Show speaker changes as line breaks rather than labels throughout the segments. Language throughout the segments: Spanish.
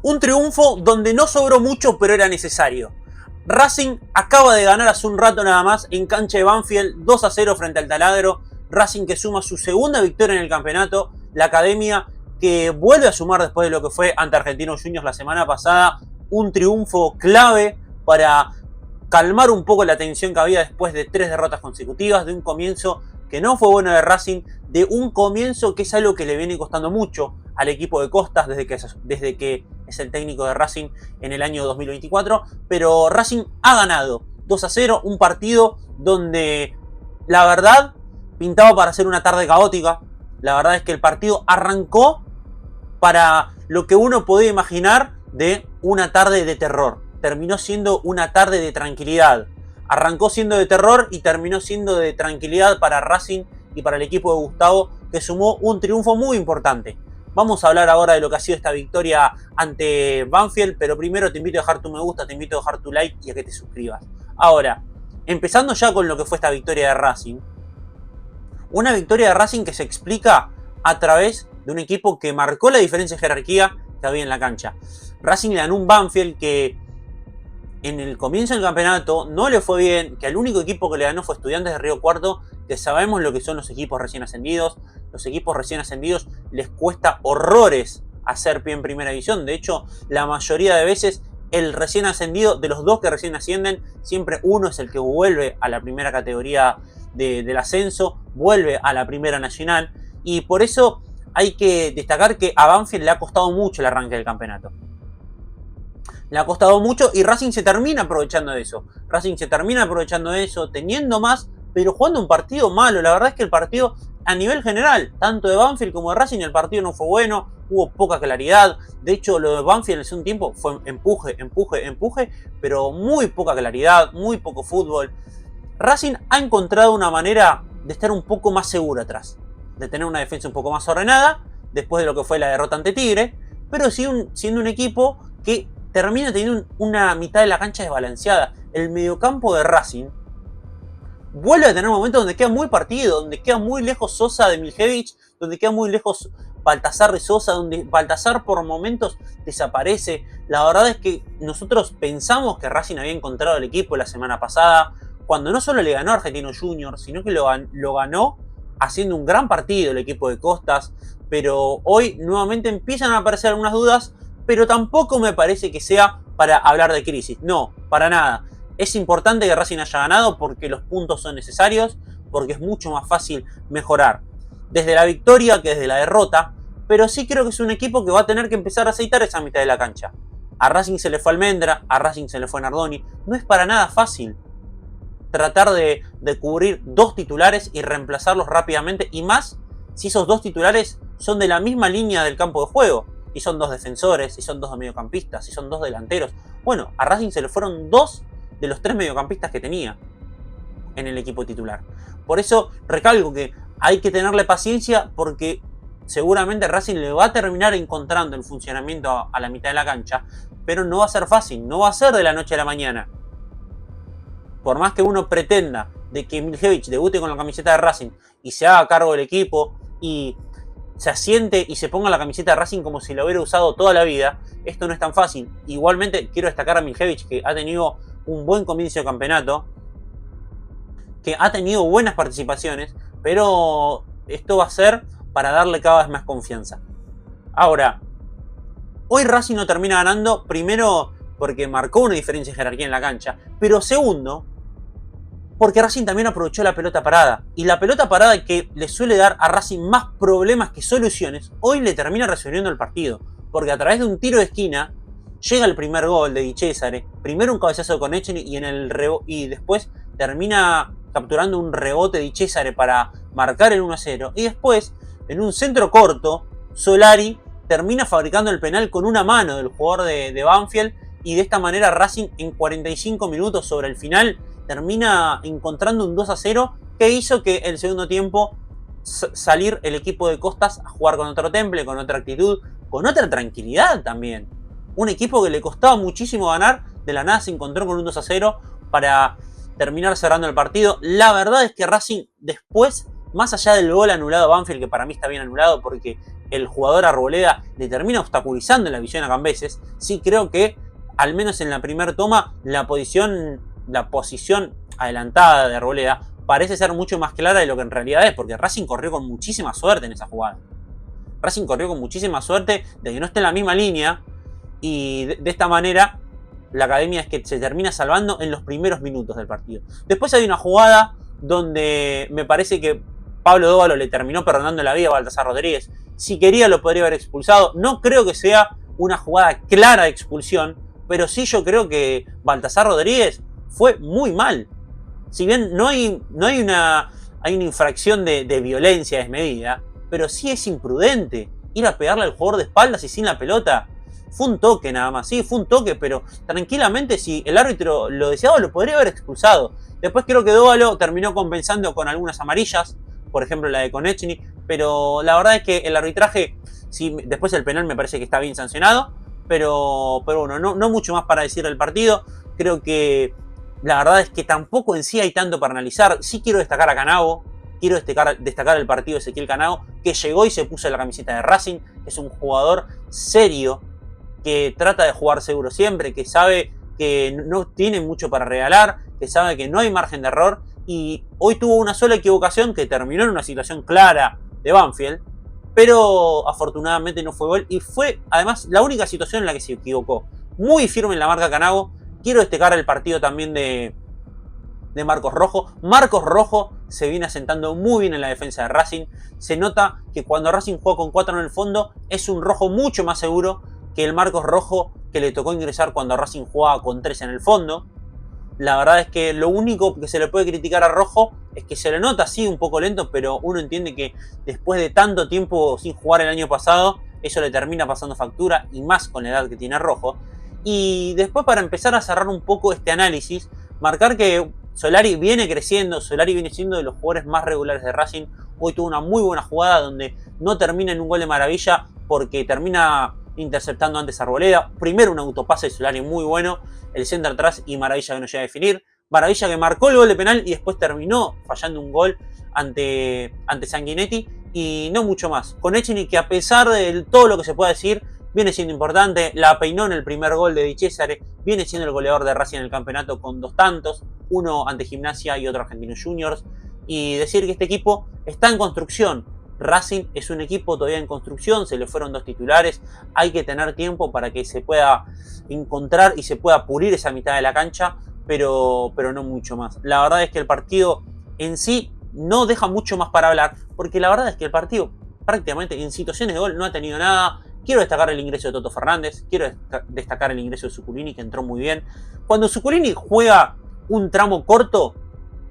Un triunfo donde no sobró mucho, pero era necesario. Racing acaba de ganar hace un rato nada más en cancha de Banfield 2-0 frente al Taladro. Racing que suma su segunda victoria en el campeonato. La Academia que vuelve a sumar después de lo que fue ante Argentinos Juniors la semana pasada. Un triunfo clave para calmar un poco la tensión que había después de 3 derrotas consecutivas, de un comienzo que no fue bueno de Racing, de un comienzo que es algo que le viene costando mucho al equipo de Costas desde que es el técnico de Racing en el año 2024, pero Racing ha ganado 2-0, un partido donde la verdad pintaba para ser una tarde caótica. La verdad es que el partido arrancó para lo que uno podía imaginar de una tarde de terror. Terminó siendo una tarde de tranquilidad. Arrancó siendo de terror y terminó siendo de tranquilidad para Racing y para el equipo de Gustavo, que sumó un triunfo muy importante. Vamos a hablar ahora de lo que ha sido esta victoria ante Banfield, pero primero te invito a dejar tu me gusta, te invito a dejar tu like y a que te suscribas. Ahora, empezando ya con lo que fue esta victoria de Racing. Una victoria de Racing que se explica a través de un equipo que marcó la diferencia de jerarquía que había en la cancha. Racing le ganó un Banfield que en el comienzo del campeonato no le fue bien, que el único equipo que le ganó fue Estudiantes de Río Cuarto, que sabemos lo que son los equipos recién ascendidos. Los equipos recién ascendidos les cuesta horrores hacer pie en primera división. De hecho, la mayoría de veces el recién ascendido, de los dos que recién ascienden, siempre uno es el que vuelve a la primera categoría del ascenso, vuelve a la primera nacional. Y por eso hay que destacar que a Banfield le ha costado mucho el arranque del campeonato. Le ha costado mucho y Racing se termina aprovechando de eso. Racing se termina aprovechando de eso, teniendo más, pero jugando un partido malo. La verdad es que el partido, a nivel general, tanto de Banfield como de Racing, el partido no fue bueno, hubo poca claridad. De hecho, lo de Banfield en el segundo tiempo fue empuje, pero muy poca claridad, muy poco fútbol. Racing ha encontrado una manera de estar un poco más seguro atrás, de tener una defensa un poco más ordenada, después de lo que fue la derrota ante Tigre, pero siendo un equipo que termina teniendo una mitad de la cancha desbalanceada. El mediocampo de Racing vuelve a tener momentos donde queda muy partido, donde queda muy lejos Sosa de Miljevich, donde queda muy lejos Baltasar de Sosa, donde Baltasar por momentos desaparece. La verdad es que nosotros pensamos que Racing había encontrado el equipo la semana pasada, cuando no solo le ganó a Argentinos Juniors, sino que lo ganó haciendo un gran partido el equipo de Costas. Pero hoy nuevamente empiezan a aparecer algunas dudas, pero tampoco me parece que sea para hablar de crisis. No, para nada. Es importante que Racing haya ganado porque los puntos son necesarios, porque es mucho más fácil mejorar desde la victoria que desde la derrota, pero sí creo que es un equipo que va a tener que empezar a aceitar esa mitad de la cancha. A Racing se le fue Almendra, a Racing se le fue Nardoni. No es para nada fácil tratar de cubrir dos titulares y reemplazarlos rápidamente, y más si esos dos titulares son de la misma línea del campo de juego. Y son dos defensores, y son dos mediocampistas, y son dos delanteros. Bueno, a Racing se le fueron dos de los tres mediocampistas que tenía en el equipo titular. Por eso recalco que hay que tenerle paciencia, porque seguramente Racing le va a terminar encontrando el funcionamiento a la mitad de la cancha, pero no va a ser fácil, no va a ser de la noche a la mañana. Por más que uno pretenda de que Miljevich debute con la camiseta de Racing y se haga cargo del equipo y se asiente y se ponga la camiseta de Racing como si lo hubiera usado toda la vida, esto no es tan fácil. Igualmente quiero destacar a Miljevich, que ha tenido un buen comienzo de campeonato, que ha tenido buenas participaciones, pero esto va a ser para darle cada vez más confianza. Ahora, hoy Racing no termina ganando, primero porque marcó una diferencia de jerarquía en la cancha, pero segundo, porque Racing también aprovechó la pelota parada. Y la pelota parada, que le suele dar a Racing más problemas que soluciones, hoy le termina resolviendo el partido. Porque a través de un tiro de esquina llega el primer gol de Di Cesare. Primero un cabezazo con Echeni y después termina capturando un rebote de Di Cesare para marcar el 1-0. Y después, en un centro corto, Solari termina fabricando el penal con una mano del jugador de Banfield. Y de esta manera Racing en 45 minutos sobre el final termina encontrando un 2-0 que hizo que el segundo tiempo salir el equipo de Costas a jugar con otro temple, con otra actitud, con otra tranquilidad también. Un equipo que le costaba muchísimo ganar, de la nada se encontró con un 2-0 para terminar cerrando el partido. La verdad es que Racing después más allá del gol anulado a Banfield, que para mí está bien anulado porque el jugador Arboleda le termina obstaculizando la visión a Cambeses, sí creo que, al menos en la primera toma, la posición adelantada de Arboleda parece ser mucho más clara de lo que en realidad es, porque Racing corrió con muchísima suerte en esa jugada. Racing corrió con muchísima suerte de que no esté en la misma línea, y de esta manera la academia es que se termina salvando en los primeros minutos del partido. Después hay una jugada donde me parece que Pablo Dóvalo le terminó perdonando la vida a Baltasar Rodríguez. Si quería lo podría haber expulsado. No creo que sea una jugada clara de expulsión, pero sí yo creo que Baltasar Rodríguez fue muy mal. Si bien hay una infracción de violencia desmedida, pero sí es imprudente ir a pegarle al jugador de espaldas y sin la pelota. Fue un toque nada más, sí, fue un toque, pero tranquilamente si el árbitro lo deseaba lo podría haber expulsado. Después creo que Dóvalo terminó compensando con algunas amarillas, por ejemplo la de Konechny, pero la verdad es que el arbitraje, sí, después el penal me parece que está bien sancionado, pero bueno, no mucho más para decir del partido. Creo que la verdad es que tampoco en sí hay tanto para analizar. Sí quiero destacar a Canavo, quiero destacar el partido de Ezequiel Canavo, que llegó y se puso la camiseta de Racing. Es un jugador serio, que trata de jugar seguro siempre, que sabe que no tiene mucho para regalar, que sabe que no hay margen de error, y hoy tuvo una sola equivocación que terminó en una situación clara de Banfield, pero afortunadamente no fue gol, y fue además la única situación en la que se equivocó. Muy firme en la marca Canavo. Quiero destacar el partido también de Marcos Rojo. Marcos Rojo se viene asentando muy bien en la defensa de Racing. Se nota que cuando Racing juega con 4 en el fondo es un Rojo mucho más seguro que el Marcos Rojo que le tocó ingresar cuando Racing jugaba con 3 en el fondo. La verdad es que lo único que se le puede criticar a Rojo es que se le nota así un poco lento, pero uno entiende que después de tanto tiempo sin jugar el año pasado, eso le termina pasando factura, y más con la edad que tiene Rojo. Y después, para empezar a cerrar un poco este análisis, marcar que Solari viene creciendo, Solari viene siendo de los jugadores más regulares de Racing. Hoy tuvo una muy buena jugada donde no termina en un gol de maravilla porque termina interceptando antes a Arboleda. Primero un autopase de Solari muy bueno, el centro atrás y Maravilla que no llega a definir. Maravilla que marcó el gol de penal y después terminó fallando un gol ante Sanguinetti, y no mucho más. Konechny, que a pesar de todo lo que se pueda decir, viene siendo importante. La peinó en el primer gol de Di Cesare, viene siendo el goleador de Racing en el campeonato con 2 tantos, uno ante Gimnasia y otro Argentinos Juniors. Y decir que este equipo está en construcción. Racing es un equipo todavía en construcción, se le fueron 2 titulares, hay que tener tiempo para que se pueda encontrar y se pueda pulir esa mitad de la cancha, pero no mucho más. La verdad es que el partido en sí no deja mucho más para hablar, porque la verdad es que el partido prácticamente en situaciones de gol no ha tenido nada. Quiero destacar el ingreso de Toto Fernández, quiero destacar el ingreso de Zuculini, que entró muy bien. Cuando Zuculini juega un tramo corto,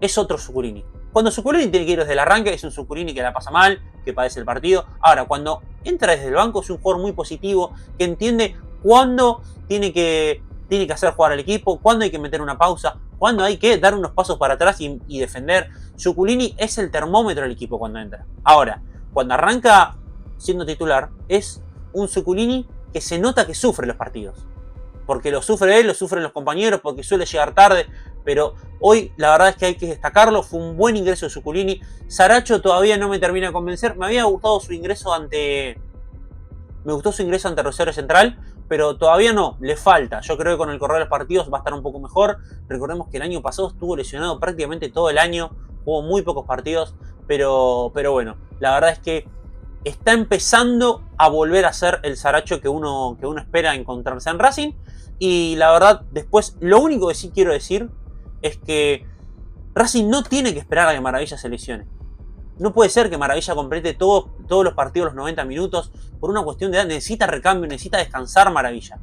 es otro Zuculini. Cuando Zuculini tiene que ir desde el arranque, es un Zuculini que la pasa mal, que padece el partido. Ahora, cuando entra desde el banco, es un jugador muy positivo, que entiende cuándo tiene que hacer jugar al equipo, cuándo hay que meter una pausa, cuándo hay que dar unos pasos para atrás y defender. Zuculini es el termómetro del equipo cuando entra. Ahora, cuando arranca siendo titular, es un Zuculini que se nota que sufre los partidos. Porque lo sufre él, lo sufren los compañeros, porque suele llegar tarde. Pero hoy la verdad es que hay que destacarlo. Fue un buen ingreso de Zuculini. Saracho todavía no me termina de convencer. Me había gustado su ingreso ante Rosario Central, pero todavía no, le falta. Yo creo que con el correr de los partidos va a estar un poco mejor. Recordemos que el año pasado estuvo lesionado prácticamente todo el año. Jugó muy pocos partidos. Pero bueno, la verdad es que está empezando a volver a ser el Saracho que uno espera encontrarse en Racing. Y la verdad, después, lo único que sí quiero decir es que Racing no tiene que esperar a que Maravilla se lesione. No puede ser que Maravilla complete todos los partidos los 90 minutos por una cuestión de edad. Necesita recambio, necesita descansar Maravilla.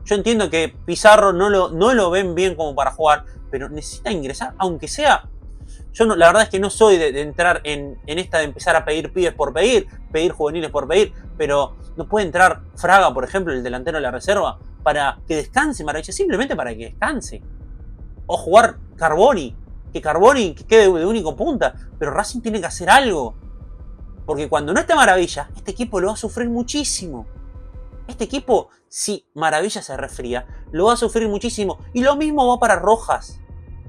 Yo entiendo que Pizarro no lo ven bien como para jugar, pero necesita ingresar, aunque sea. Yo la verdad es que no soy de entrar en esta de empezar a pedir pibes por pedir juveniles por pedir, pero no puede entrar Fraga, por ejemplo, el delantero de la reserva, para que descanse Maravilla, simplemente para que descanse. O jugar Carboni, que quede de único punta, pero Racing tiene que hacer algo. Porque cuando no esté Maravilla, este equipo lo va a sufrir muchísimo. Este equipo, si Maravilla se resfría, lo va a sufrir muchísimo. Y lo mismo va para Rojas.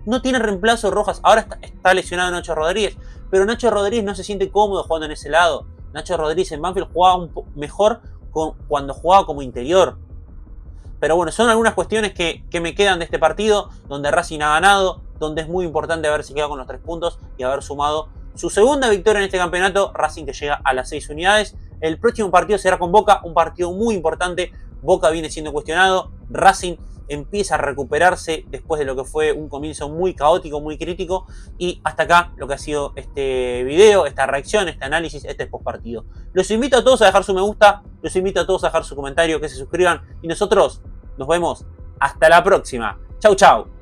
No tiene reemplazo Rojas. Ahora está lesionado Nacho Rodríguez, pero Nacho Rodríguez no se siente cómodo jugando en ese lado. Nacho Rodríguez en Banfield jugaba mejor cuando jugaba como interior. Pero bueno, son algunas cuestiones que me quedan de este partido, donde Racing ha ganado, donde es muy importante haberse quedado con los 3 puntos y haber sumado su segunda victoria en este campeonato. Racing que llega a las 6 unidades. El próximo partido será con Boca, un partido muy importante. Boca viene siendo cuestionado, Racing empieza a recuperarse después de lo que fue un comienzo muy caótico, muy crítico. Y hasta acá lo que ha sido este video, esta reacción, este análisis, este postpartido. Los invito a todos a dejar su me gusta, los invito a todos a dejar su comentario, que se suscriban y nosotros nos vemos hasta la próxima. Chau, chau.